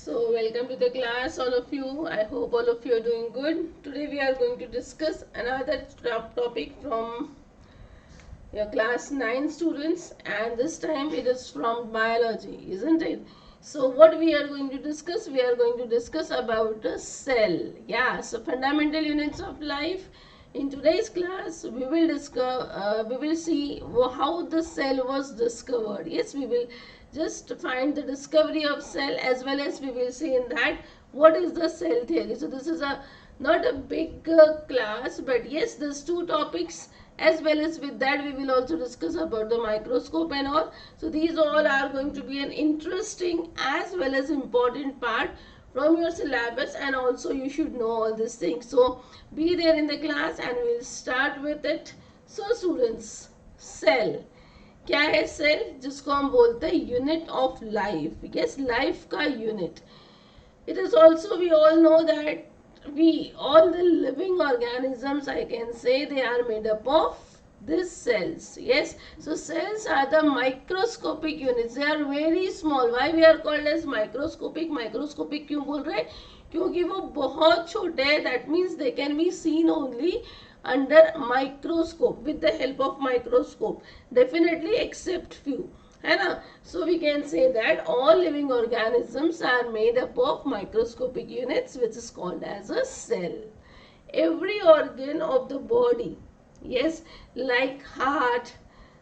So, welcome to the class, all of you. I hope all of you are doing good. Today, we are going to discuss another topic from your class 9 students, and this time it is from biology, isn't it? So, what we are going to discuss? We are going to discuss about a cell. Yeah, so fundamental units of life. In today's class, we will see how the cell was discovered. Yes, we will just find the discovery of cell, as well as we will see in that what is the cell theory. So this is a not a big class, but yes, there's two topics, as well as with that we will also discuss about the microscope and all. So these all are going to be an interesting as well as important part from your syllabus, and also you should know all these things. So be there in the class and we'll start with it. So students, cell क्या है? Cell, जिसको हम बोलते हैं unit of life. Yes, life का unit. It is also we all know that we all the living organisms, I can say, they are made up of these cells. Yes, so cells are the microscopic units. They are very small. Why we are called as microscopic? Microscopic क्यों बोल रहे हैं? क्योंकि वो बहुत छोटे हैं. That means they can be seen only under microscope, with the help of microscope, definitely except few, है ना? So we can say that all living organisms are made up of microscopic units, which is called as a cell. Every organ of the body, yes, like heart,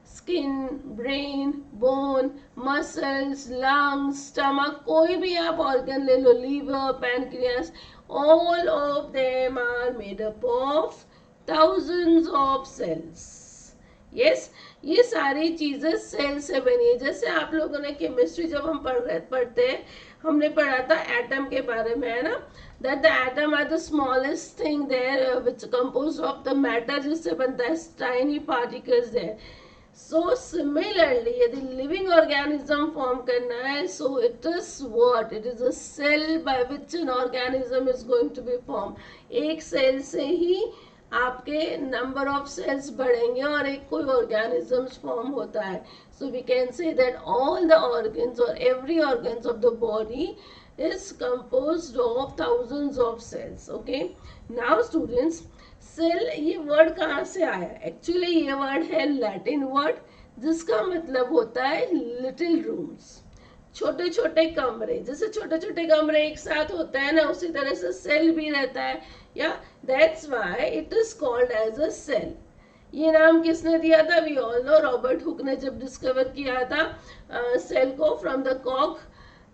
skin, brain, bone, muscles, lungs, stomach, कोई भी आप organ ले लो, liver, pancreas, all of them are made up of thousands of cells. Yes, ये सारी चीजें cell से बनी है. जैसे आप लोगों ने केमिस्ट्री जब हम पढ़ते हैं, हमने पढ़ा था एटम के बारे में, है ना? that the atom are the smallest thing there, which composed of the matter, जिससे बनता है tiny particles there. So similarly, यदि living organism form करना है, so it is what? It is a cell by which an organism is going to be formed. एक cell से ही आपके number of sales बढ़ेंगे और एक कोई ऑर्गेनिजम्स फॉर्म होता है. So we can say that all the organs और every organs of the body is composed of thousands of cells. Okay, now students, cell ये वर्ड कहाँ से आया? एक्चुअली ये वर्ड है लैटिन वर्ड, जिसका मतलब होता है लिटिल रूम्स, छोटे छोटे कमरे. जैसे छोटे छोटे कमरे एक साथ होते हैं ना, उसी तरह से सेल भी रहता है. या that's why it is called as a cell. ये नाम किसने दिया था? We all know, Robert Hooke ने जब डिस्कवर किया था सेल को फ्रॉम द कॉक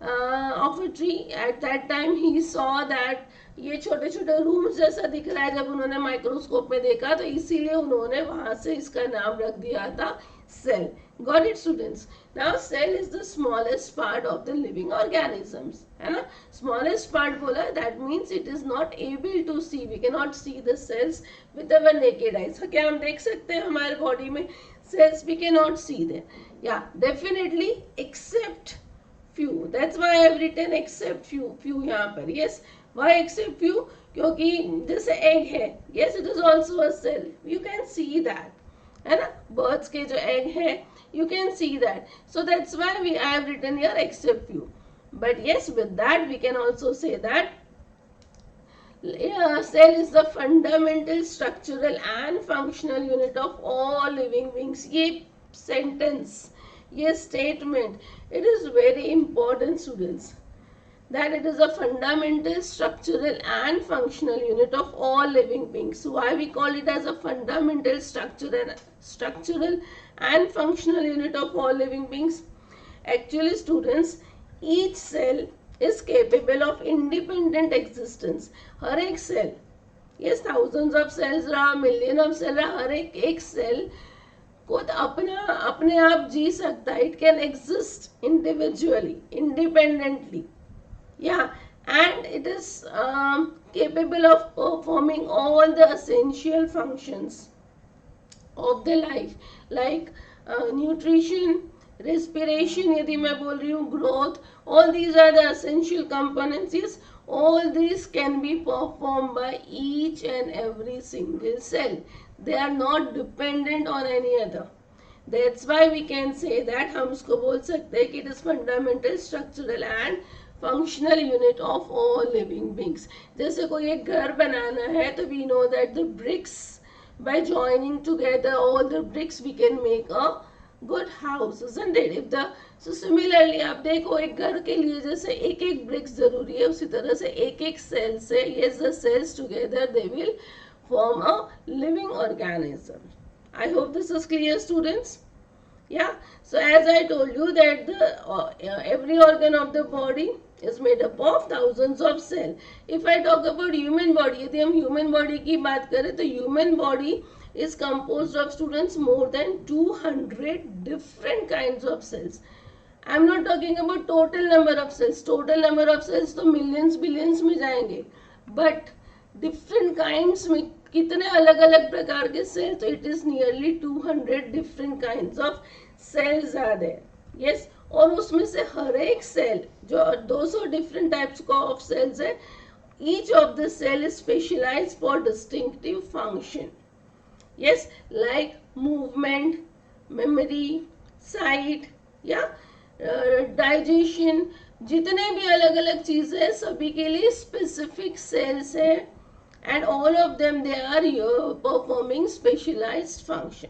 of a tree. At that time he saw that ये छोटे छोटे रूम्स जैसा दिख रहा है. जब उन्होंने माइक्रोस्कोप में देखा तो इसीलिए उन्होंने वहां से इसका नाम रख दिया था cell. Got it students? Now cell is the smallest part of the living organisms, है ना? Smallest part बोला, that means it is not able to see. We cannot see the cells with our naked eyes. क्या हम देख सकते हैं हमारे body में cells? We cannot see them. Yeah, definitely except few. That's why I have written except few यहाँ पर. Yes, why except few? क्योंकि जैसे egg है, yes, it is also a cell. You can see that, है ना? Birds के जो egg है, you can see that. So that's why I have written here except few. But yes, with that we can also say that cell is the fundamental structural and functional unit of all living beings. ये sentence, ये statement, it is very important students, that it is a fundamental structural and functional unit of all living beings. So why we call it as a fundamental structural and functional unit of all living beings? Actually students, each cell is capable of independent existence. हर एक cell, yes, thousands of cells रहा, million of cells रहा, हर एक cell खुद अपने आप जी सकता है. It can exist individually, independently. Yeah, and it is capable of performing all the essential functions of the life, like nutrition, respiration, यदि मैं बोल रही हूँ, growth, all these are the essential components. Yes, all these can be performed by each and every single cell. They are not dependent on any other. That's why we can say that हम उसको बोल सकते हैं कि it is fundamental, structural and functional unit of all living beings. जैसे कोई एक घर बनाना है तो we know that the bricks, by joining together all the bricks we can make a good house, isn't it? If the so similarly आप देखो एक घर के लिए जैसे एक एक bricks जरूरी है, उसी तरह से एक एक cell से, yes, the cells together they will form a living organism. I hope this is clear, students. Yeah, so as I told you that every organ of the body is made up of thousands of cells. If I talk about human body, यदि हम human body की बात करें तो human body is composed of, students, more than 200 different kinds of cells. I am not talking about total number of cells. Total number of cells तो millions billions में जाएंगे, but different kinds में कितने अलग अलग प्रकार के सेल, तो it is nearly 200 different kinds of cells are there. Yes, और उसमें से हर एक सेल जो 200 डिफरेंट टाइप्स का ऑफ सेल्स है, each of the cell is specialised for distinctive function. Yes, like movement, memory, sight या डाइजेशन, जितने भी अलग अलग चीजें हैं सभी के लिए स्पेसिफिक सेल्स है, and all of them they are performing specialized function.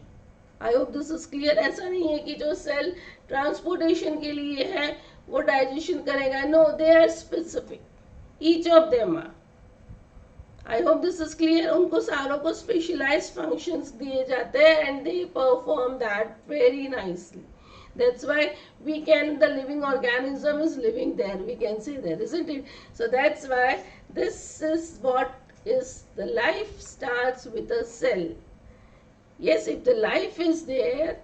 I hope this is clear. ऐसा नहीं है कि जो सेल ट्रांसपोर्टेशन के लिए है वो डाइजेशन करेगा. No, they are specific. Each of them are. I hope this is clear. उनको सारों को specialized functions दिए जाते हैं and they perform that very nicely. That's why we can, the living organism is living there, we can say there, isn't it? So that's why this is what is the life starts with a cell. Yes, if the life is there,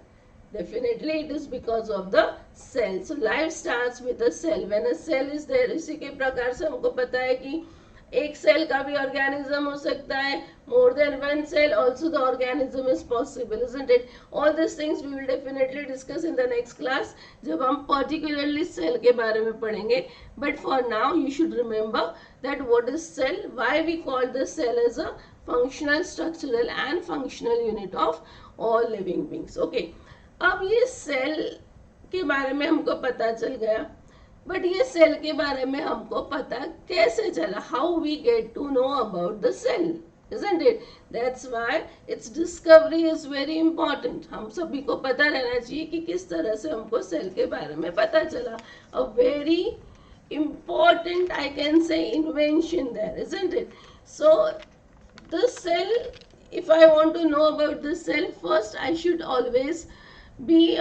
definitely it is because of the cell. So life starts with a cell. When a cell is there, इसी के प्रकार से हमको पता है कि एक cell का भी ऑर्गेनिज्म हो सकता है, more than one cell also the organism is possible, isn't it? All these things we will definitely discuss in the next class जब हम particularly cell के बारे में पढ़ेंगे. But for now you should remember that what is cell, why we call the cell as a functional, structural and functional unit of all living beings. Okay, अब ये cell के बारे में हमको पता चल गया, बट ये सेल के बारे में हमको पता कैसे चला? How we get to know about the cell, isn't it? That's why its discovery is very important. हम सभी को पता रहना चाहिए कि किस तरह से हमको सेल के बारे में पता चला. A very important, I can say, invention there, isn't it? So the cell, if I want to know about the cell, first I should always be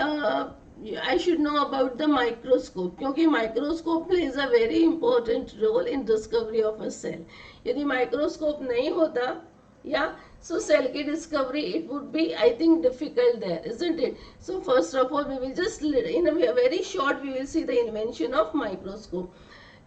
I should know about the microscope, क्योंकि microscope plays a very important role in discovery of a cell. यदि microscope नहीं होता, yeah, so cell की discovery it would be, I think, difficult there, isn't it? So first of all we will just, in a very short, we will see the invention of microscope.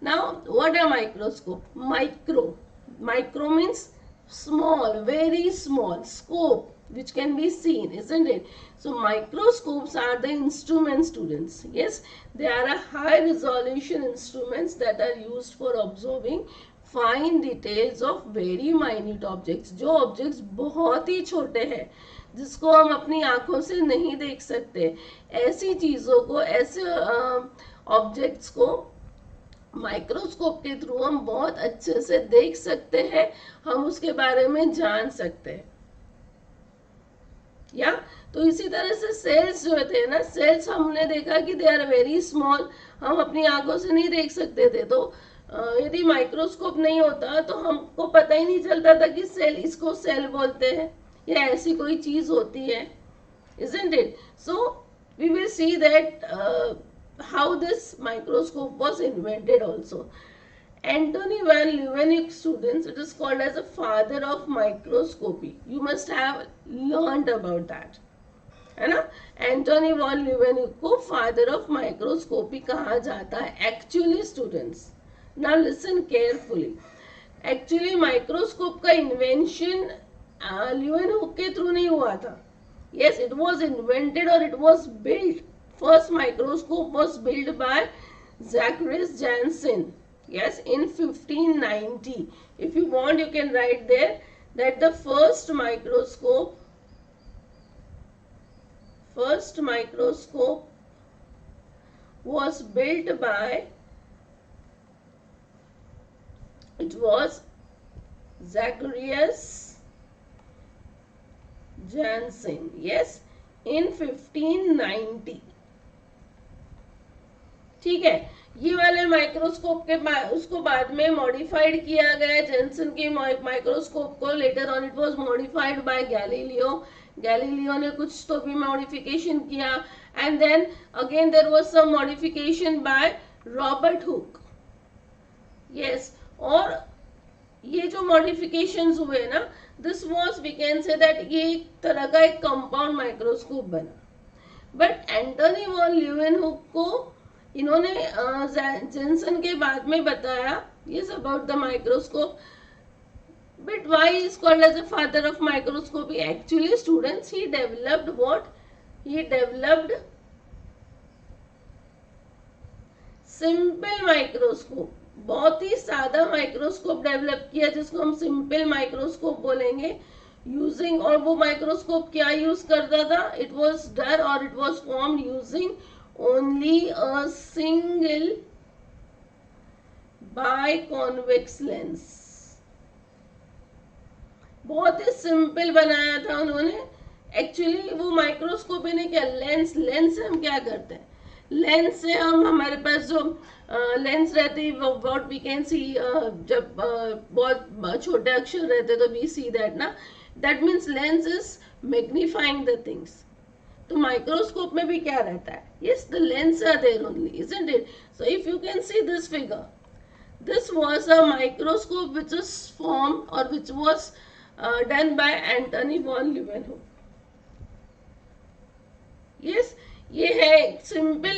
Now what are microscope? Micro means small, very small, scope which can be seen, isn't it? So microscopes are the instruments, students. Yes, they are a high resolution instruments that are used for observing fine details of very minute objects. जो objects बहुत ही छोटे हैं, जिसको हम अपनी आंखों से नहीं देख सकते, ऐसी चीजों को, ऐसे ऑब्जेक्ट्स को माइक्रोस्कोप के थ्रू हम बहुत अच्छे से देख सकते हैं, हम उसके बारे में जान सकते हैं. या तो इसी तरह से सेल्स जो थे ना, सेल्स हमने देखा कि दे आर वेरी स्मॉल, हम अपनी आंखों से नहीं देख सकते थे. तो यदि माइक्रोस्कोप नहीं होता तो हमको पता ही नहीं चलता था कि सेल, इसको सेल बोलते हैं या ऐसी कोई चीज होती है, isn't it? So we will see that how this microscope was invented also. Antony van Leeuwenhoek, students, it is called as a father of microscopy. You must have learned about that, है ना? Antony van Leeuwenhoek को father of microscopy कहा जाता है. Actually, students, now listen carefully. Actually, microscope का invention Leeuwenhoek के through नहीं हुआ था. Yes, it was invented or it was built. First microscope was built by Zacharias Janssen. Yes, in 1590. If you want, you can write there that the first microscope was built by It was Zacharias Janssen. Yes, in 1590. ठीक है, ये वाले microscope के उसको बाद में modified किया गया जेंसन के माइक्रोस्कोप को. Later on it was modified by Galileo. Galileo ने कुछ तो भी मॉडिफिकेशन किया. And then again there was some modification by Robert Hooke. Yes, और ये जो मॉडिफिकेशंस हुए ना, this was we can say that ये एक तरह का एक कंपाउंड माइक्रोस्कोप बना. बट एंटनी वॉन ल्यूवेनहुक को इन्होंने जेंसन के बाद में बताया yes about the microscope. But why is called as the father of microscope? Actually students, he developed what? He developed simple microscope. बहुत ही सादा माइक्रोस्कोप डेवलप किया जिसको हम सिंपल माइक्रोस्कोप बोलेंगे. यूजिंग, और वो माइक्रोस्कोप क्या यूज करता था? इट वाज डन और it was formed using only a single biconvex lens. बहुत ही सिंपल बनाया था उन्होंने. एक्चुअली वो माइक्रोस्कोप ही नहीं, क्या लेंस, लेंस से हम क्या करते हैं? लेंस से हम, हमारे पास जो लेंस रहती है, व्हाट वी कैन सी, जब बहुत छोटे अक्षर रहते तो वी सी दैट ना, that means lens is magnifying the things. तो माइक्रोस्कोप में भी क्या रहता है? Yes, the lens are there only, isn't it? So if you can see this figure, this was a microscope which is formed or which was done by Antony von Leeuwenhoek. Yes, ये है एक simple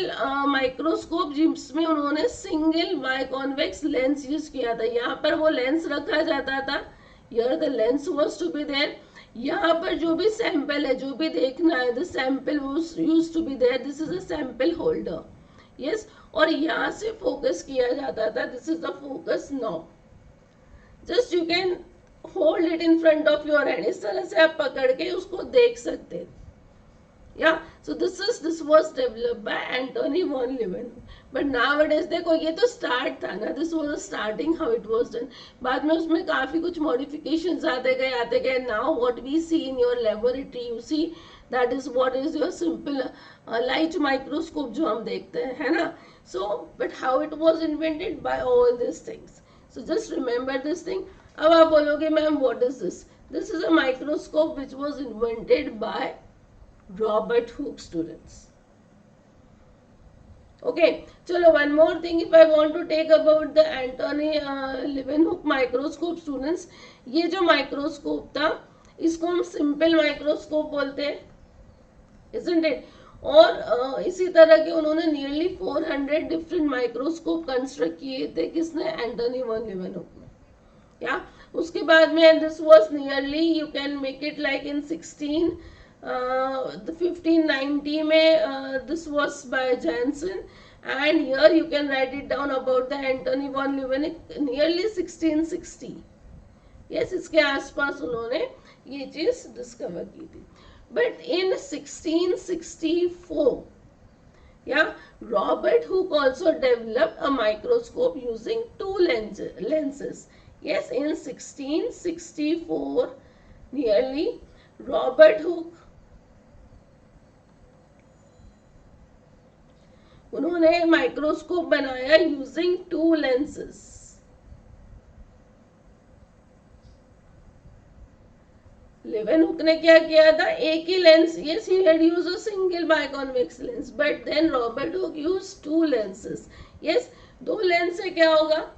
microscope जिसमें उन्होंने single biconvex lens use किया था. यहाँ पर वो लेंस रखा जाता था. Here the lens was to be there. यहाँ पर जो भी सैंपल है, जो भी देखना है, the sample was used to be there. This is a sample holder. Yes, और यहाँ से फोकस किया जाता था. This is the focus knob. Just you can hold it in front of your hand. इस तरह से आप पकड़ के उसको देख सकते हैं. Yeah, so this was developed by Antony von Leeuwenhoek. But nowadays देखो, ये तो स्टार्ट था ना, this was the starting how it was done. बाद में उसमें काफी कुछ modifications आते गए. Now what we see in your laboratory, you see that is what is your simple light microscope जो हम देखते हैं, है ना. So but how it was invented? By all these things. So just remember this thing. अब आप बोलोगे ma'am what is this? This is a microscope which was invented by Robert Hooke, students. Okay, chalo, one more thing if I want to take about the Antony Leeuwenhoek microscope, students. ये जो microscope था इसको हम simple microscope बोलते हैं, isn't it? और इसी तरह के उन्होंने नियरली 400 डिफरेंट माइक्रोस्कोप कंस्ट्रक्ट किए थे. किसने? एंटनी वॉन ल्यूवेनहुक ने. या उसके बाद में this was nearly, you can make it like in 1590 में this was by Janssen, and here you can write it down about the Antony von Leeuwenhoek nearly 1660. yes, इसके आसपास उन्होंने ये चीज डिस्कवर की थी. But in 1664, yeah, Robert Hooke also developed a microscope using two lenses. Yes, in 1664 nearly Robert Hooke उन्होंने microscope बनाया using two lenses. Leeuwenhoek ने क्या किया था? एक ही lens. Yes, he had used a single biconvex lens, but then Robert Hooke used two lenses. Yes, दो lens से क्या होगा?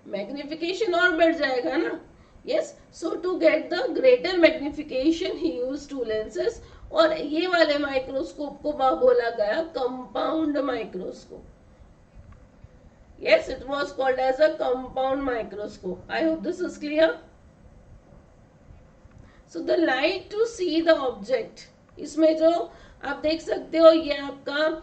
मैग्निफिकेशन और बढ़ जाएगा ना. Yes, so to get the greater magnification he used two lenses. और ये वाले माइक्रोस्कोप को बोला गया compound microscope. Yes, it was called as a compound microscope. I hope this is clear. So the light to see the object, इसमें जो आप देख सकते हो ये आपका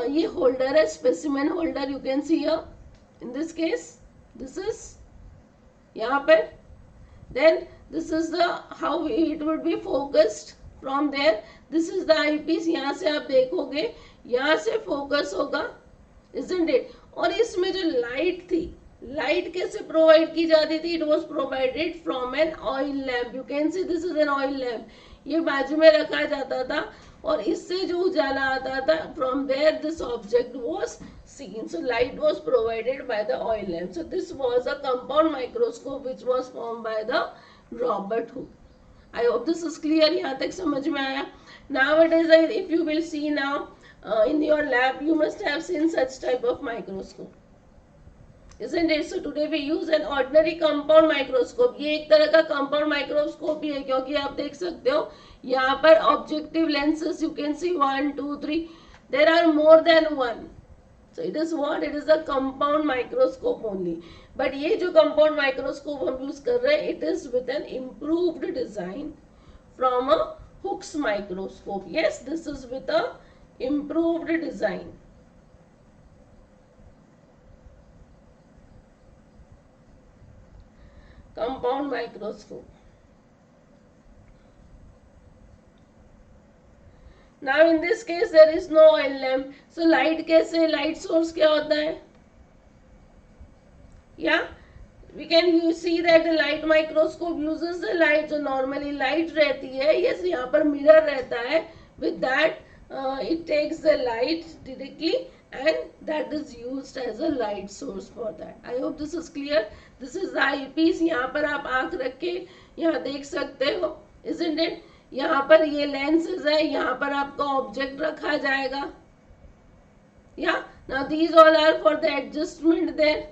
ये होल्डर है, specimen holder. You can see in this case this is यहाँ पर. Then this is the how it would be focused from there. This is the eyepiece. यहाँ से आप देखोगे, यहाँ से फोकस होगा, isn't it? और इसमें जो लाइट थी, लाइट कैसे प्रोवाइड की जाती थी? It was provided from an oil lamp. You can see this is an oil lamp. ये बाजू में रखा जाता था और इससे जो उजाला आता था, from there this object was seen. So light was provided by the oil lamp. So this was a compound microscope which was form by the Robert Hooke. I hope this is clear. यहाँ तक समझ में आया? Nowadays, if you will see now in your lab, you must have seen such type of microscope, isn't it? So today we use an ordinary compound microscope. ये एक तरह का compound microscope ही है, क्योंकि आप देख सकते हो यहाँ पर objective lenses you can see 1, 2, 3. There are more than one. So it is what? It is a compound microscope only. But ये जो compound microscope हम use कर रहे हैं, it is with an improved design from a Hook's microscope. Yes, this is with a improved design. Compound microscope. Now in this case there is no oil lamp. So light कैसे? Light source क्या होता है? Yeah, we can see that the light microscope uses the light. जो normally light रहती है, yes, यहाँ पर mirror रहता है. With that it takes the light directly and that is used as a light source for that. I hope this is clear. This is the eyepiece. यहाँ पर आप आँख रख के यहाँ देख सकते हो, isn't it? यहाँ पर ये lenses है, यहाँ पर आपका object रखा जाएगा. Yeah, now these all are for the adjustment there.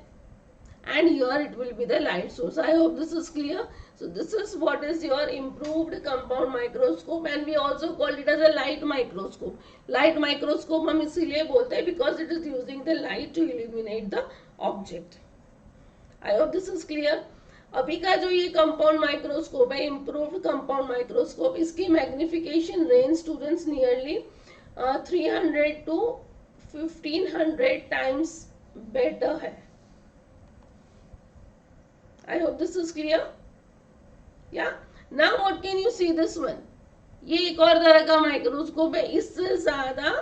And here it will be the light source. I hope this is clear. So this is what is your improved compound microscope, and we also call it as a light microscope. Light microscope हम इसीलिए बोलते हैं because it is using the light to illuminate the object. I hope this is clear. अभी का जो ये compound microscope है, improved compound microscope, इसकी magnification range students nearly 300 to 1500 times better है. I hope this is clear. Yeah. Now what can you see this one? ये एक और तरह का माइक्रोस्कोप है, इससे ज्यादा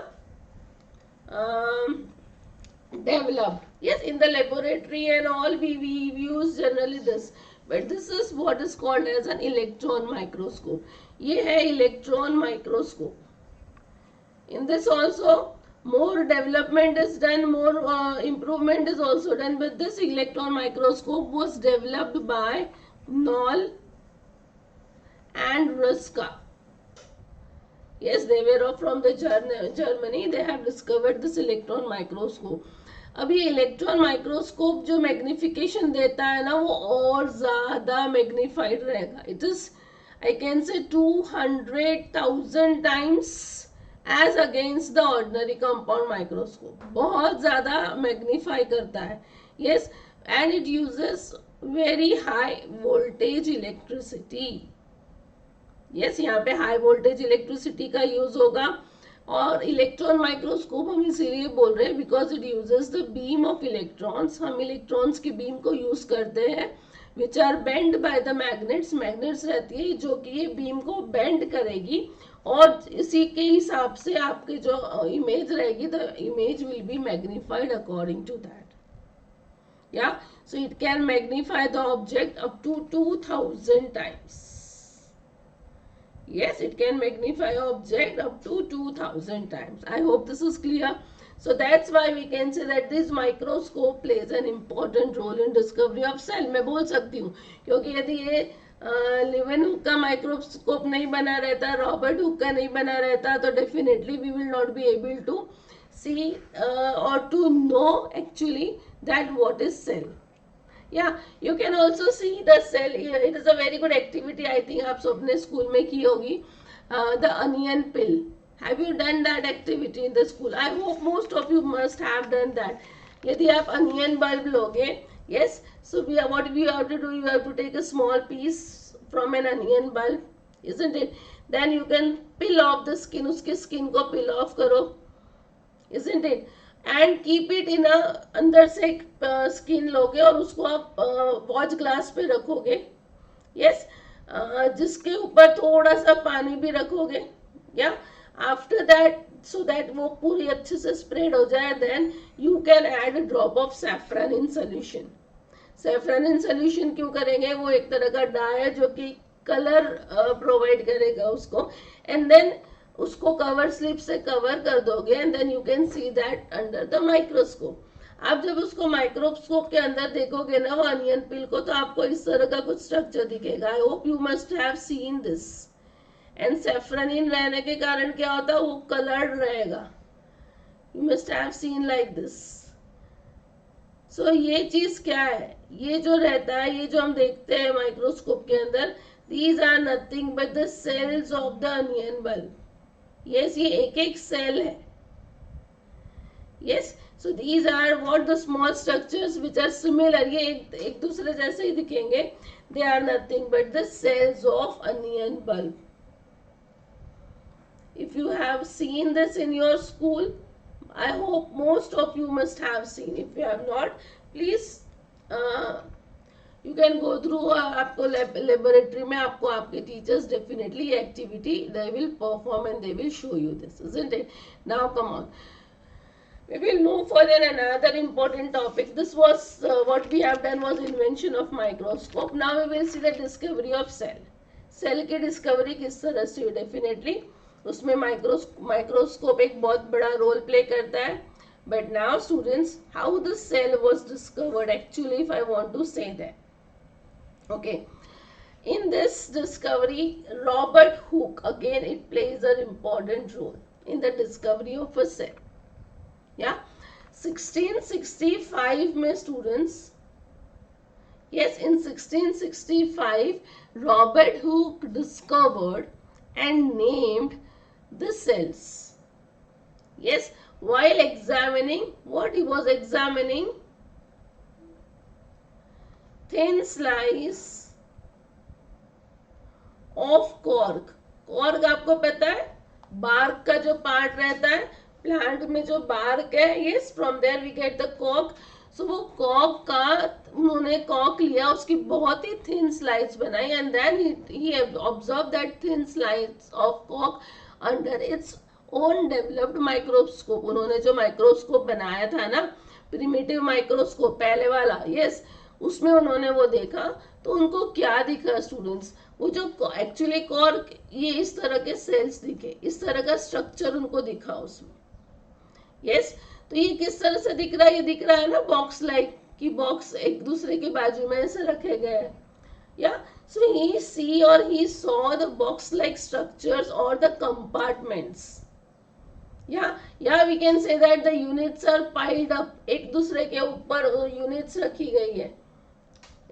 developed. Yes, in the laboratory and all we use generally this, but this is what is called as an electron microscope. ये है electron microscope. In this also more development is done, more improvement is also done, but this electron microscope was developed by Knoll and Ruska. Yes, they were from the Germany. They have discovered this electron microscope. अभी electron microscope जो magnification देता है ना, वो और ज्यादा magnified रहेगा. It is I can say 200,000 times as against the ordinary compound microscope. बहुत ज्यादा मैग्नीफाई करता है. Yes, and it uses very high voltage electricity. Yes, यहाँ पे हाई वोल्टेज इलेक्ट्रिसिटी का यूज होगा. और इलेक्ट्रॉन माइक्रोस्कोप हम इसीलिए बोल रहे हैं because it uses the beam of electrons. हम इलेक्ट्रॉन्स की बीम को यूज करते हैं which are bend by the magnets. Magnets रहती है जो कि ये बीम को बेंड करेगी और इसी के हिसाब से आपकी जो इमेज रहेगी, the image will be magnified according to that. Yeah so it can magnify the object up to 2000 times. Yes, it can magnify object up to 2000 times. I hope this is clear. So that's why we can say that this microscope plays an important role in discovery of cell. मैं बोल सकती हूँ क्योंकि यदि ये लेवेनहुक का microscope नहीं बना रहता, रॉबर्ट हुक का नहीं बना रहता, तो definitely we will not be able to see और to know actually that what is cell. Yeah, you can also see the cell. It is a very good activity. I think आप सबने school में की होगी. The onion peel. Have you done that activity in the school? I hope most of you must have done that. यदि आप onion bulb लोगे, yes. So what we have to do? You have to take a small piece from an onion bulb, isn't it? Then you can peel off the skin. उसके skin को peel off करो, isn't it? And keep it in अंदर से एक skin लोगे और उसको आप वॉच ग्लास पे रखोगे. यस, जिसके ऊपर थोड़ा सा पानी भी रखोगे. या आफ्टर दैट, सो दैट वो पूरी अच्छे से स्प्रेड हो जाए, then you can add a drop of saffron in solution. Saffron in solution क्यों करेंगे? वो एक तरह का डाई है जो कि कलर प्रोवाइड करेगा उसको, एंड देन उसको कवर स्लिप से कवर कर दोगे and then you can see that under the microscope. आप जब उसको माइक्रोस्कोप के अंदर देखोगे ना वो अनियन पिल को, तो आपको इस तरह का कुछ स्ट्रक्चर दिखेगा. I hope you must have seen this. And safranin रहने के कारण क्या होता है? वो कलर्ड रहेगा. You must have seen like this. So ये चीज क्या है? ये जो रहता है, ये जो हम देखते हैं माइक्रोस्कोप के अंदर, these are nothing but the cells of the onion bulb. Yes, ये एक एक सेल है. Yes, so these are what the small structures which are similar. ये एक दूसरे जैसे ही दिखेंगे. They are nothing but the cells of onion bulb. If you have seen this in your school, I hope most of you must have seen. If you have not, please you can go through. आपको laboratory में आपको आपके teachers definitely activity they will perform and they will show you this, isn't it? Now come on. We will move further. Another important topic. This was what we have done was invention of microscope. Now we will see the discovery of cell. Cell की discovery किस तरह से? Definitely उसमें microscope एक बहुत बड़ा role play करता है. But now students, how the cell was discovered actually, if I want to say that. Okay, in this discovery Robert Hooke again it plays a important role in the discovery of a cell. या 1665 में students, yes, in 1665 Robert Hooke discovered and named the cells. Yes, while examining, what he was examining? Thin slice of cork. cork आपको पता है bark का जो part रहता है plant में, जो bark है, yes, from there we get the cork. सो वो कॉक का उन्होंने कॉक लिया, उसकी बहुत ही थिन स्लाइस बनाई and then he observe that thin slice of कॉक under its own developed microscope. उन्होंने जो माइक्रोस्कोप बनाया था ना, प्रिमिटिव माइक्रोस्कोप पहले वाला, यस, उसमें उन्होंने वो देखा. तो उनको क्या दिखा स्टूडेंट्स? वो जो एक्चुअली कॉर्क, ये इस तरह के सेल्स दिखे, इस तरह का स्ट्रक्चर उनको दिखा उसमें. यस, तो ये किस तरह से दिख रहा है? ये दिख रहा है ना बॉक्स लाइक, कि बॉक्स एक दूसरे के बाजू में ऐसे रखे गए. या सो ही सी और he saw the box like structures और द कंपार्टमेंट्स. या we can say that the units are piled up, एक दूसरे के ऊपर यूनिट्स रखी गई है,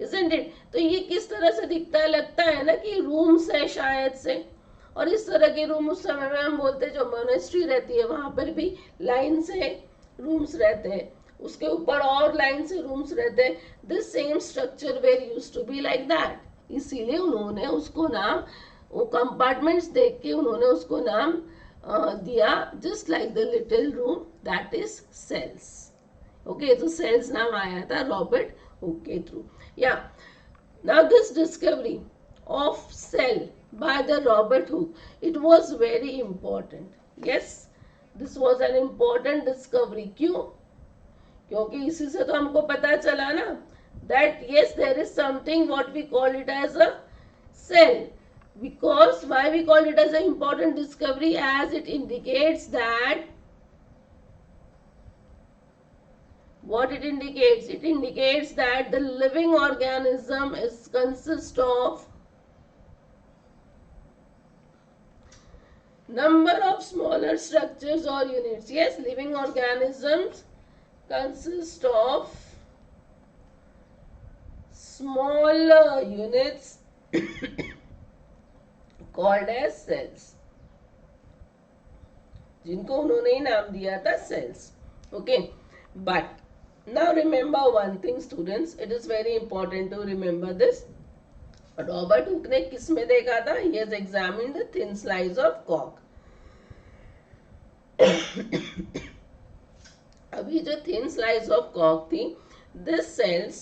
isn't it? तो ये किस तरह से दिखता है? लगता है ना कि रूम्स है शायद से. और इस तरह के रूम उस समय में हम बोलते हैं, जो मोनेस्ट्री रहती है वहां पर भी लाइन से रूम्स रहते हैं, उसके ऊपर और लाइन से रूम्स रहते हैं. This same structure were used to be like that. इसीलिए उन्होंने उसको नाम, वो कंपार्टमेंट्स देख के उन्होंने उसको नाम दिया, just like the little room, that is cells. Okay, तो सेल्स नाम आया था रॉबर्ट हुक के थ्रू. या now this discovery of cell by the Robert Hooke, it was very important. Yes, this was an important discovery. क्यों? क्योंकि इसी से तो हमको पता चला ना that yes, there is something what we call it as a cell. Because why we call it as an important discovery? As it indicates that, what it indicates? It indicates that the living organism is consist of number of smaller structures or units. Yes, living organisms consist of smaller units called as cells, जिनको उन्होंने ही नाम दिया था cells. Okay, but now remember one thing students, it is very important to remember this. Robert Hooke ने किस में देखा था? He has examined the thin slice of cork. अभी जो thin slice of cork थी, this cells,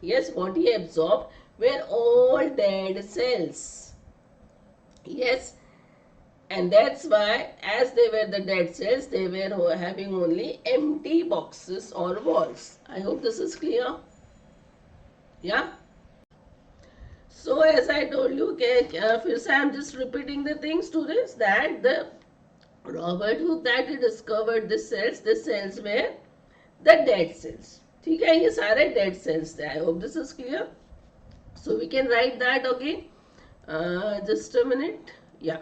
yes, what he absorbed were all dead cells. Yes, and that's why, as they were the dead cells, they were having only empty boxes or walls. I hope this is clear. Yeah. So as I told you, फिर से I'm just repeating the thing, students, that the Robert Hooke that he discovered the cells were the dead cells. ठीक है, ये सारे dead cells थे. I hope this is clear. So we can write that again. Just a minute. Yeah.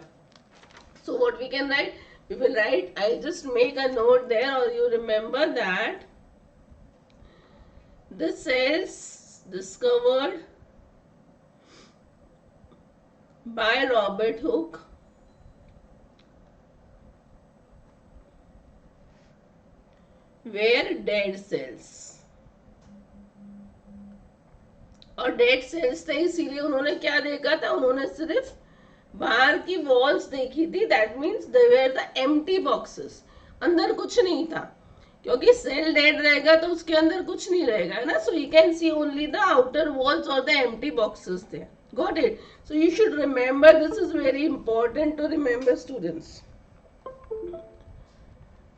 So what we can write? We will write. I'll just make a note there, or you remember that the cells discovered by Robert Hooke were dead cells. और dead cells थे, इसीलिए उन्होंने क्या देखा था, उन्होंने सिर्फ बाहर की वॉल्स देखी थी. That means they were the empty boxes, अंदर कुछ नहीं था, क्योंकि सेल डेड रहेगा तो उसके अंदर कुछ नहीं रहेगा ना. So you can see only the outer walls और द एम्प्टी बॉक्सेस थे. Got it? So you should remember, this is very important to remember, students.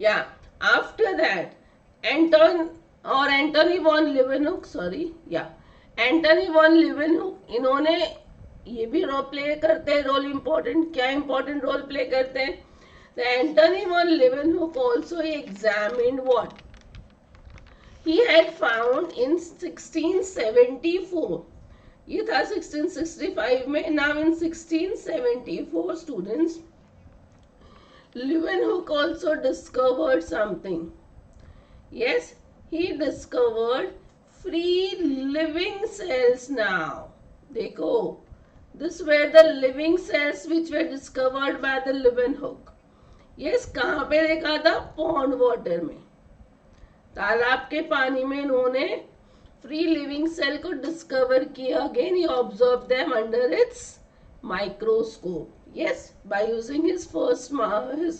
Yeah after that Antonie van Leeuwenhoek, sorry, yeah Antonie van लिवेनहुक, इन्होंने ये भी role play करते हैं, role important, क्या important role play करते हैं. The Antonie van Leeuwenhoek also examined what he had found in 1674. ये था 1665 में. Now in 1674 students, Leeuwenhoek also discovered something. Yes, he discovered free living cells now. देखो, this were the living cells which were discovered by the Leeuwenhoek. Yes, कहाँ पे देखा था? Pond water में, तालाब के पानी में इन्होंने फ्री लिविंग सेल को डिस्कवर किया. Again he observe them under its microscope. Yes, by using his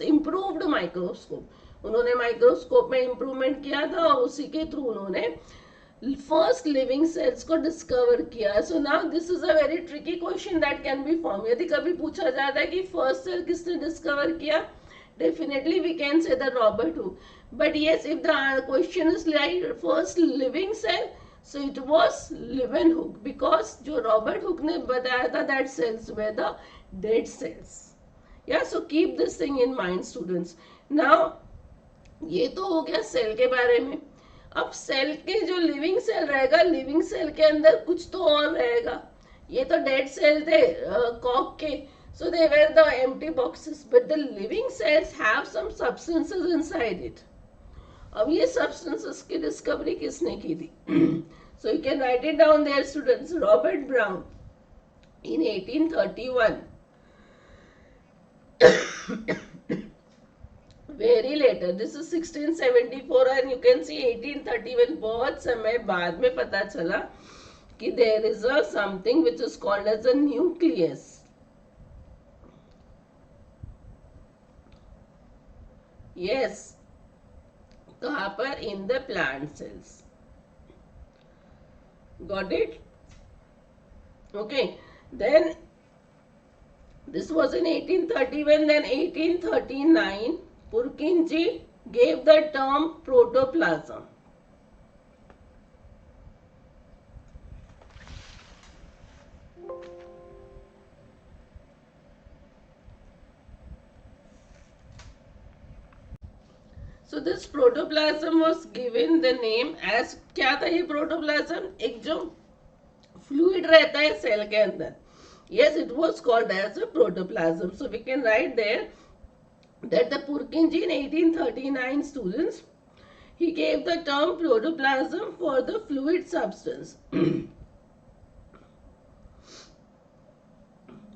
improved microscope. उन्होंने माइक्रोस्कोप में इम्प्रूवमेंट किया था और उसी के थ्रू उन्होंने फर्स्ट लिविंग सेल्स को डिस्कवर किया. So now this is a very tricky question that can be form. यदि कभी पूछा जाता है कि फर्स्ट सेल किसने डिस्कवर किया, definitely we can say the Robert hook. But yes, if the question is like first living cell, so it was Leeuwenhoek, because जो Robert Hooke ने बताया था that cells were the dead cells. Yeah, so keep this thing in mind, students. Now ये तो हो गया cell के बारे में. अब सेल के जो लिविंग सेल रहेगा, लिविंग सेल के अंदर कुछ तो और रहेगा. ये तो डेड सेल थे कॉक के, so they were the empty boxes, but the living cells have some substances inside it. अब ये सब्सटेंसेस की डिस्कवरी किसने की थी? So you can write it down there, students. Robert Brown in 1831. Very later, this is 1674 and you can see 1831. बहुत समय बाद में पता चला कि there is a something which is called as a nucleus. Yes, कहाँ पर? In the plant cells. Got it? Okay. Then this was in 1831. Then 1839, Purkinje gave the term protoplasm. So this protoplasm was given the name as, क्या था ये protoplasm? एक जो fluid रहता है cell के अंदर. Yes, it was called as a protoplasm. So we can write there that the Purkinje in 1839, students, he gave the term protoplasm for the fluid substance.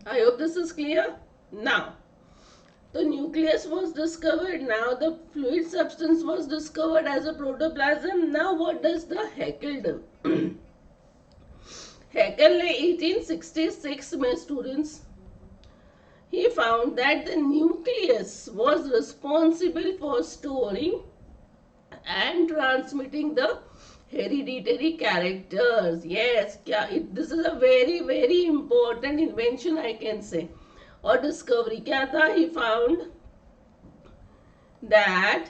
I hope this is clear. Now, the nucleus was discovered. Now the fluid substance was discovered as a protoplasm. Now what does the Haeckel do? Haeckel ने 1866 में, students, he found that the nucleus was responsible for storing and transmitting the hereditary characters. Yes, this is a very very important invention, I can say, or discovery. क्या था? He found that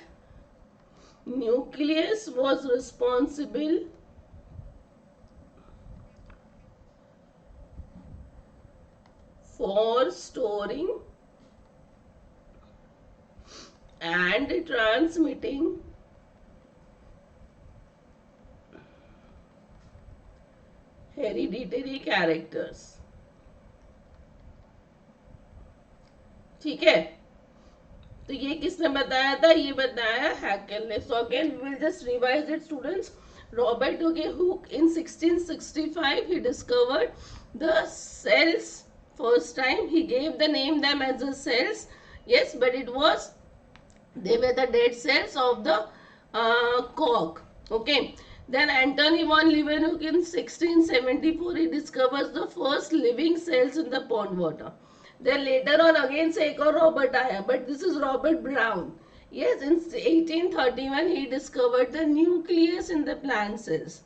nucleus was responsible for storing and transmitting hereditary characters. ठीक है, तो ये किसने बताया था? ये बताया हैकेल ने. So again we will just revise it, students. Robert Hooke in 1665 he discovered the cells first time. He gave the name them as the cells. Yes, but it was, they were the dead cells of the cork. Okay. Then Antony von Leeuwenhoek in 1674 he discovers the first living cells in the pond water. Then later on again से एक और Robert आया, but this is Robert Brown. Yes, in 1831 he discovered the nucleus in the plant cells.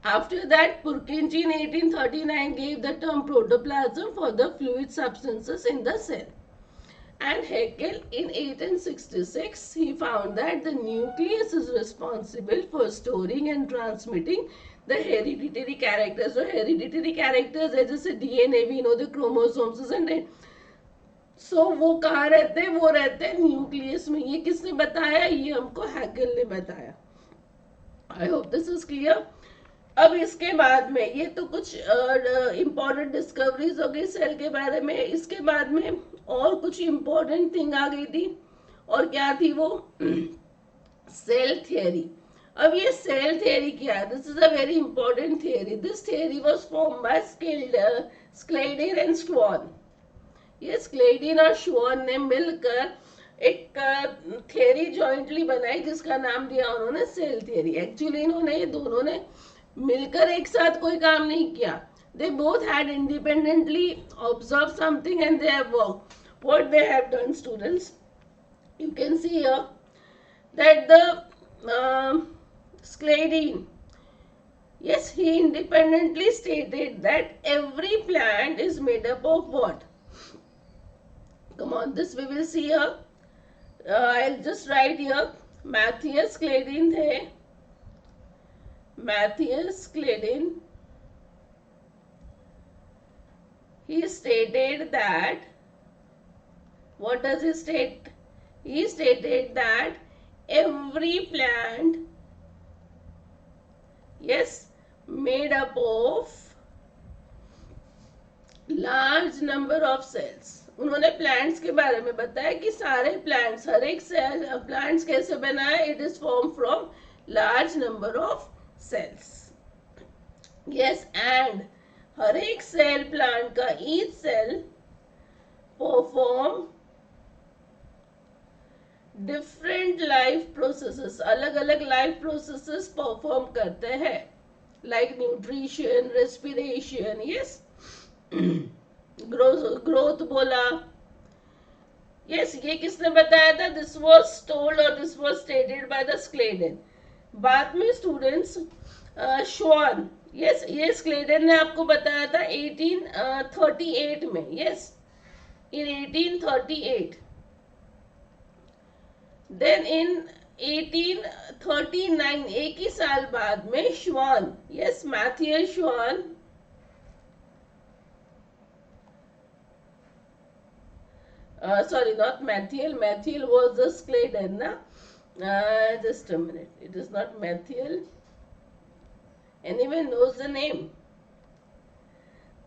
After that, Purkinje in 1839 gave the term protoplasm for the fluid substances in the cell. And Haeckel in 1866 he found that the nucleus is responsible for storing and transmitting the hereditary characters. So hereditary characters है जैसे DNA, we know the chromosomes, isn't it? So वो कहाँ रहते हैं? वो रहते हैं nucleus में. ये किसने बताया? ये हमको हैकेल ने बताया. I hope this is clear. अब इसके बाद में ये तो कुछ इम्पोर्टेंट डिस्कवरीज हो गई सेल के बारे में. इसके बाद में और कुछ इम्पोर्टेंट थिंग आ गई थी, और क्या थी वो? Cell theory. अब ये सेल थियरी क्या है? This is a very important theory. This theory was form by Schleiden and Schwann. ये स्क्लेडिन और श्वान ने मिलकर एक थियरी जॉइंटली बनाई जिसका नाम दिया उन्होंने सेल थियरी. एक्चुअली इन्होंने ये दोनों ने मिलकर एक साथ कोई काम नहीं किया. They both had independently observed something and they have worked. What they have done, students? You can see here that the Scladine, yes, he independently stated that every plant is made up of what? Come on, this we will see here. I'll just write here. Matthias Scladine थे. Matthias Scladine. He stated that, what does he state? He stated that every plant, yes, made up of large number of cells. उन्होंने plants के बारे में बताया कि सारे plants, हर एक cell plants कैसे बना है? It is form from large number of cells. Yes, and हर एक सेल प्लांट का each cell perform different life processes, अलग अलग लाइफ प्रोसेसेस परफॉर्म करते हैं, like nutrition, respiration, yes, growth बोला. यस, ये किसने बताया था? दिस वाज टोल्ड और this was stated by the Schleiden. बाद में स्टूडेंट्स श्वान, यस, ये स्क्लेडन ने आपको बताया था 1838 में. Yes, in 1838. देन इन 1839, एक ही साल बाद में श्वान, यस, मैथियस श्वान, sorry, not Mathiel. Mathiel was the Scladin, na? Just a minute. It is not Mathiel. Anyone knows the name?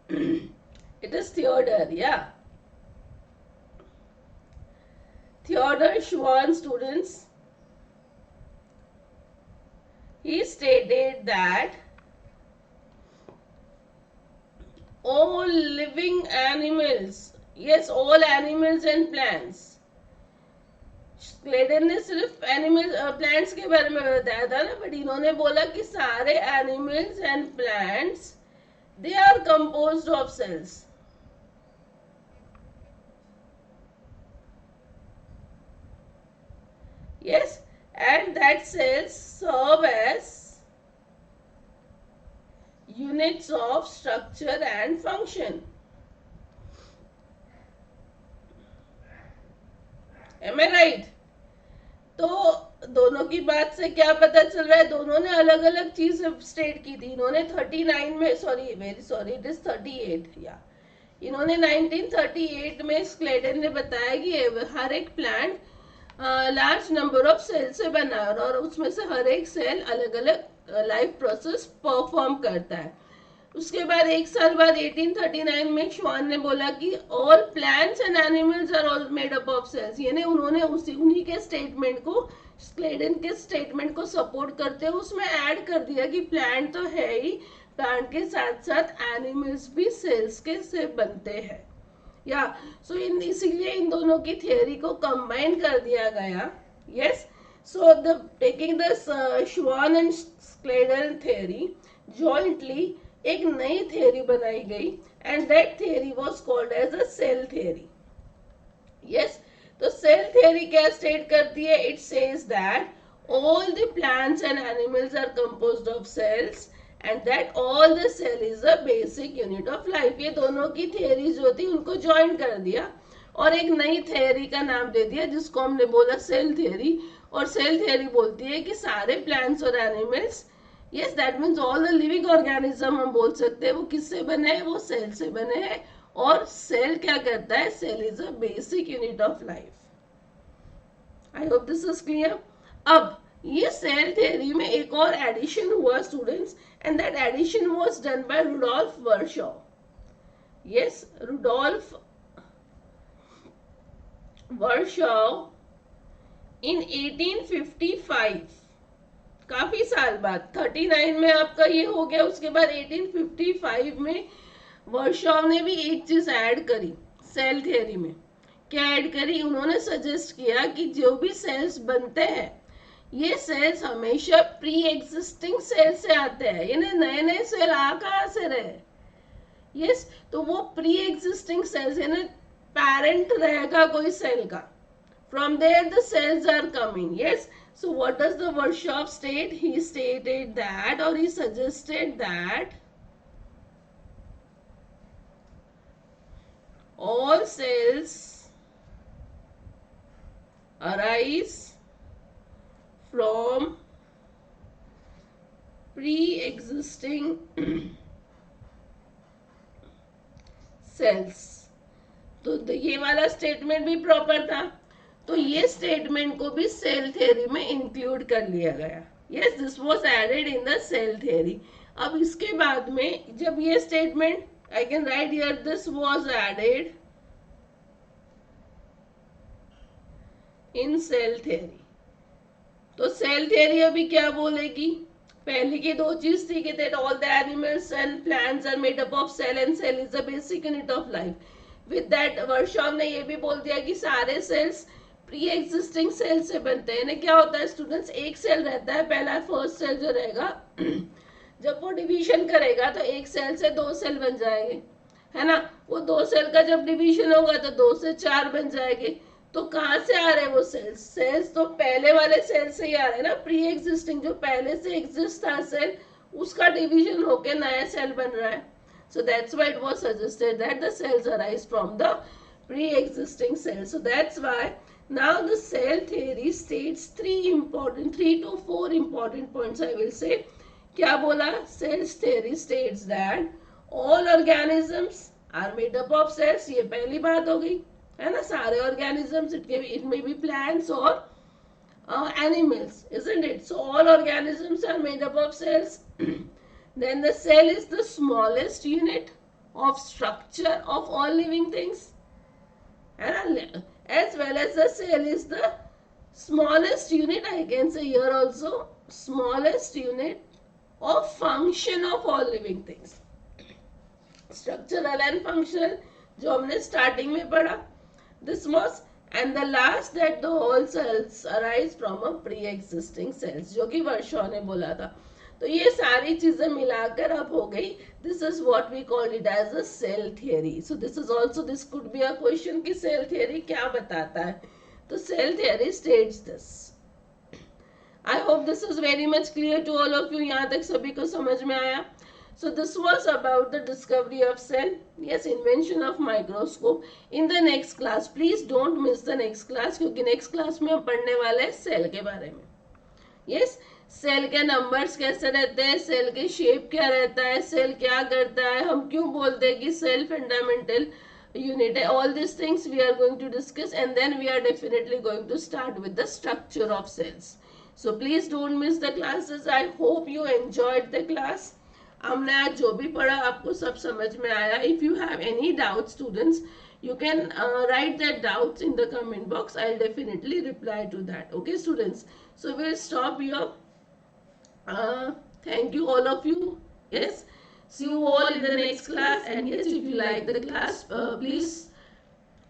It is Theodore, yeah. Theodore Schwann, students. He stated that all living animals, yes, all animals and plants. Schleiden ने सिर्फ animal plants के बारे में बताया था ना, but इन्होंने बोला कि सारे animals and plants they are composed of cells. Yes, and that cells serve as units of structure and function. Am I right? तो दोनों की बात से क्या पता चल रहा है? दोनों ने अलग अलग चीज स्टेट की थी. इन्होंने 39 में, sorry, very sorry, it is 38, या इन्होंने 1938 में स्क्लेडन ने बताया कि हर एक plant large number of cell से बना है और उसमें से हर एक सेल अलग अलग लाइफ प्रोसेस परफॉर्म करता है। उसके बाद एक साल बाद 1839 में श्वान ने बोला कि all plants and animals are all made up of cells, यानी उन्होंने उन्हीं के स्टेटमेंट को, स्क्लेडन के स्टेटमेंट को सपोर्ट करते हुए उसमें ऐड कर दिया कि प्लांट तो है ही, प्लांट के साथ साथ एनिमल्स भी सेल्स के से बनते हैं। या सो इसीलिए इन दोनों की थियोरी को कंबाइन कर दिया गया। Yes, so the taking the Schwann and Schleiden theory jointly एक नई थियोरी बनाई गई and that theory was called as a cell theory. Yes, तो सेल थियोरी क्या स्टेट करती है? It says that all the plants and animals are composed of cells and that all the cell is a basic unit of life. ये दोनों की theory जो थी उनको ज्वाइन कर दिया और एक नई थियोरी का नाम दे दिया जिसको हमने बोला सेल थियोरी। और सेल थियोरी बोलती है कि सारे प्लांट्स और animals, yes that means all the living organism हम बोल सकते हैं, वो किससे बने हैं? वो सेल से बने हैं। और सेल क्या करता है? Cell is a basic unit of life. I hope this is clear. अब ये सेल थियोरी में एक और एडिशन हुआ students, and that addition was done by Rudolf Virchow. Yes, Rudolf Virchow in 1855, काफी साल बाद, 39 में आपका ये हो गया, उसके बाद 1855 में वर्शॉ ने भी एक चीज ऐड करी सेल थियोरी में। क्या ऐड करी? उन्होंने सजेस्ट किया कि जो भी सेल्स बनते हैं ये सेल्स हमेशा प्री एग्जिस्टिंग सेल से आते हैं, यानी नए नए सेल आ कहां से रहे? यस, तो वो प्री एग्जिस्टिंग सेल्स, यानी पेरेंट रहेगा कोई सेल का, from there the cells are coming. Yes, so what does the Virchow state? He stated that, or he suggested that all cells arise from pre-existing cells। तो ये वाला statement भी proper था, तो ये स्टेटमेंट को भी सेल थियोरी में इंक्लूड कर लिया गया। Yes, this was added in the cell theory. अब इसके बाद में जब ये statement, I can write here, this was added in cell theory. तो सेल थियोरी अभी क्या बोलेगी? पहले की दो चीज थी कि that all the animals and plants are made up of cell and cell is the basic unit of life. With that Virchow ने ये भी बोल दिया कि सारे सेल्स प्री एग्जिस्टिंग सेल से बनते हैं। क्या होता है स्टूडेंट्स? एक सेल रहता है, पहला फर्स्ट सेल जो रहेगा, जब वो डिवीजन करेगा तो एक सेल से दो सेल बन जाएंगे, है ना? वो दो सेल का जब डिवीजन होगा तो 2 से 4 बन जाएंगे। तो कहाँ से आ रहे हैं वो सेल्स? सेल्स तो पहले वाले सेल से ही आ रहे हैं ना, प्री एग्जिस्टिंग, जो पहले से एग्जिस्ट था सेल, उसका डिवीजन होके नया सेल बन रहा है। So that's why it was suggested that the cells arise from the pre-existing cells. So that's why now the cell theory states 3 to 4 important points, I will say. क्या बोला? Cells theory states that all organisms are made up of cells. ये पहली बात हो गई, है ना? सारे organisms, it may be plants or animals, isn't it? So all organisms are made up of cells. Then the cell is the smallest unit of structure of all living things, and as well as the cell is the smallest unit, I can say here also, smallest unit of function of all living things. Structural and functional, जो हमने starting में पढ़ा, this was, and the last that the whole cells arise from a pre-existing cells, जो कि वर्शॉ ने बोला था। तो ये सारी चीजें मिलाकर अब हो गई, this is what we call it as a cell theory. So this is also, this could be a question कि सेल थियोरी क्या बताता है। तो cell theory states this. I hope this is very much clear to all of you. यहाँ तक सभी को समझ में आया? So this was about the discovery of cell, yes, invention of microscope. In the next class please don't miss the next class, क्योंकि next class में हम पढ़ने वाले हैं सेल के बारे में। यस, सेल के नंबर्स कैसे रहते हैं, सेल के शेप क्या रहता है, सेल क्या करता है, हम क्यों बोलते हैं कि cell fundamental unit. All these things we are going to discuss, and then we are definitely going to start with the structure of cells. So please don't miss the classes. I hope you enjoyed the class. हमने आज जो भी पढ़ा आपको सब समझ में आया. If you have any doubts, students, you can write their doubts in the comment box. I'll definitely reply to that. Okay, students. So we'll stop here. Thank you all of you. Yes. See you all in the next class. And yes, if you like the class, please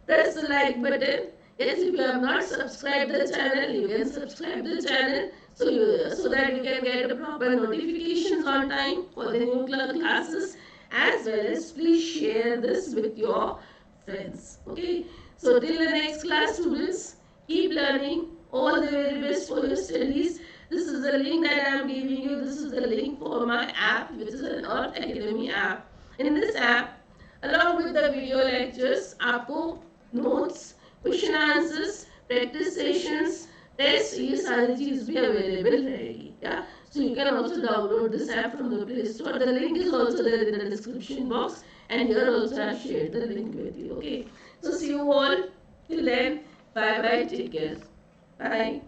press the like button. Yes, if you have not subscribed the channel, you can subscribe the channel so that you can get the proper notifications on time for the new classes. As well as please share this with your friends. Okay. So till the next class, students, keep learning. All the very best for your studies. This is the link that I am giving you. This is the link for my app, which is an Arth Academy app. In this app, along with the video lectures, आपको notes, question answers, practice sessions, tests, ये सारी चीज भी available रहेगी. Yeah. So you can also download this app from the Play Store. The link is also there in the description box, and here also I have shared the link with you. Okay. So see you all. Till then, bye bye. Take care. Bye.